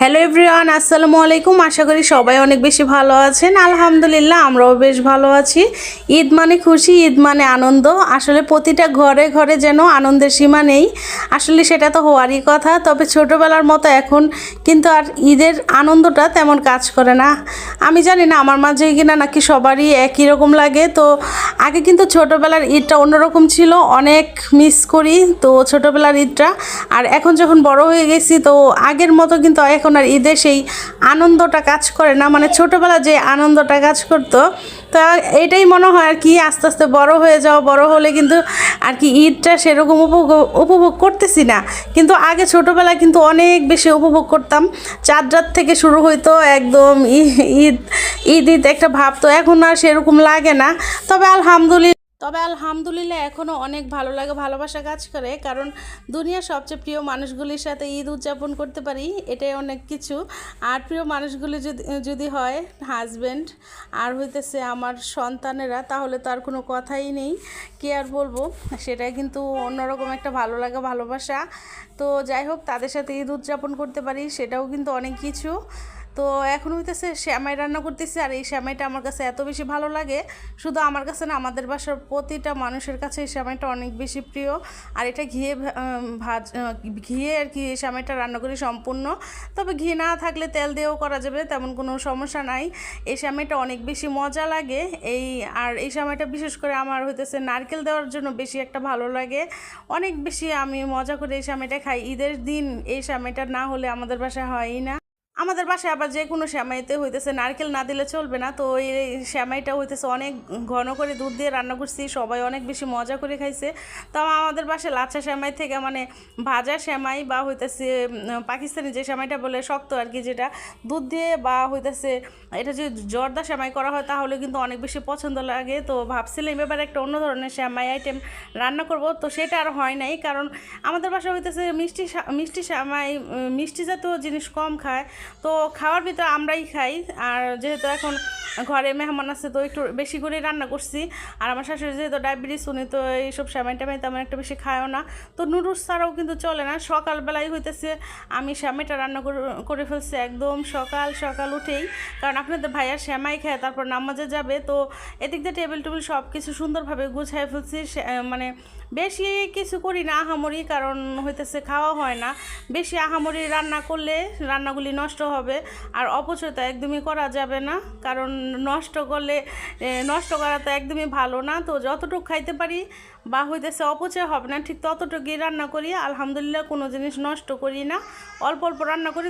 Hello everyone, আসসালামু আলাইকুম। আশা করি সবাই অনেক বেশি ভালো আছেন। আলহামদুলিল্লাহ, আমরাও বেশ ভালো আছি। ঈদ মানে খুশি, ঈদ মানে আনন্দ। আসলে প্রতিটা ঘরে ঘরে যেন আনন্দের সীমা নেই। আসলে সেটা তো হওয়ারই কথা। তবে ছোটোবেলার মতো এখন কিন্তু আর ঈদের আনন্দটা তেমন কাজ করে না। আমি জানি না আমার মাঝে কিনা নাকি সবারই একই রকম লাগে। তো আগে কিন্তু ছোটোবেলার ঈদটা অন্যরকম ছিল, অনেক মিস করি তো ছোটোবেলার ঈদটা। আর এখন যখন বড় হয়ে গেছি তো আগের মতো কিন্তু এখন আর ঈদে সেই আনন্দটা কাজ করে না, মানে ছোটোবেলা যে আনন্দটা কাজ করতো। তা এটাই মনে হয় আর কি, আস্তে আস্তে বড় হয়ে যাওয়া, বড় হলে কিন্তু আর কি ঈদটা সেরকম উপভোগ করতেছি না। কিন্তু আগে ছোটোবেলায় কিন্তু অনেক বেশি উপভোগ করতাম। চাঁদ রাত থেকে শুরু হইতো একদম ঈদ ঈদ ঈদ একটা ভাব, তো এখন আর সেরকম লাগে না। তবে আলহামদুলিল্লাহ এখনও অনেক ভালো লাগে, ভালোবাসা কাজ করে, কারণ দুনিয়ার সবচেয়ে প্রিয় মানুষগুলির সাথে ঈদ উদযাপন করতে পারি, এটাই অনেক কিছু। আর প্রিয় মানুষগুলি যদি যদি হয় হাজব্যান্ড আর হইতেছে আমার সন্তানেরা, তাহলে তো আর কোনো কথাই নেই। কি আর বলবো, সেটাই কিন্তু অন্যরকম একটা ভালো লাগা, ভালোবাসা। তো যাই হোক, তাদের সাথে ঈদ উদযাপন করতে পারি, সেটাও কিন্তু অনেক কিছু। তো এখন হইতেছে সেমাই রান্না করতেছি, আর এই সেমাইটা আমার কাছে এত বেশি ভালো লাগে। শুধু আমার কাছে না, আমাদের বাসার প্রতিটা মানুষের কাছে এই সেমাইটা অনেক বেশি প্রিয়। আর এটা ঘিয়ে আর কি এই সেমাইটা রান্না করি সম্পূর্ণ। তবে ঘি না থাকলে তেল দিয়েও করা যাবে, তেমন কোনো সমস্যা নাই। এই সেমাইটা অনেক বেশি মজা লাগে। আর এই সেমাইটা বিশেষ করে আমার হইতেছে নারকেল দেওয়ার জন্য বেশি একটা ভালো লাগে। অনেক বেশি আমি মজা করে এই সেমাইটা খাই। ঈদের দিন এই সেমাইটা না হলে আমাদের বাসায় হয়ই না। আমাদের বাসায় আবার যে কোনো সেমাইতে হইতেছে নারকেল না দিলে চলবে না। তো এই সেমাইটা হইতেছে অনেক ঘন করে দুধ দিয়ে রান্না করছি, সবাই অনেক বেশি মজা করে খাইছে। তো আমাদের বাসায় লাচ্ছা সেমাই থেকে, মানে ভাজা সেমাই বা হইতেছে পাকিস্তানি যে সেমাইটা বলে শক্ত আর কি, যেটা দুধ দিয়ে বা হইতেছে এটা যদি জর্দা সেমাই করা হয় তাহলে কিন্তু অনেক বেশি পছন্দ লাগে। তো ভাবছিলাম এবার একটা অন্য ধরনের সেমাই আইটেম রান্না করব, তো সেটা আর হয় নাই, কারণ আমাদের বাসায় হইতেছে মিষ্টি সেমাই, মিষ্টি জাতীয় জিনিস কম খায়। তো খাওয়ার ভিতরে আমরাই খাই। আর যেহেতু এখন ঘরে মেহমান আছে তো একটু বেশি করে রান্না করছি। আর আমার শাশুড়ি যেহেতু ডায়াবেটিস, উনি তো এইসব সেমাই টেমাই তেমন একটা বেশি খায়ও না। তো নুডলস ছাড়াও কিন্তু চলে না। সকালবেলায় হইতেছে আমি সেমাইটা রান্না করে ফেলছি একদম সকাল সকাল উঠেই, কারণ আপনাদের ভাইয়া সেমাই খায় তারপর নামাজে যাবে। তো এদিক দিয়ে টেবিল টেবিল সব কিছু সুন্দরভাবে গুছাই ফেলছি। মানে বেশি কিছু করি না আহামরি, কারণ হইতেছে খাওয়া হয় না। বেশি আহামরি রান্না করলে রান্নাগুলি নষ্ট হবে, আর অপচয় তো একদমই করা যাবে না, কারণ নষ্ট করা তো একদমই ভালো না। তো যতটুকু খাইতে পারি বা হইতেছে অপচয় হবে না, ঠিক ততটুকুই রান্না করি। আলহামদুলিল্লাহ কোনো জিনিস নষ্ট করি না, অল্প অল্প রান্না করি।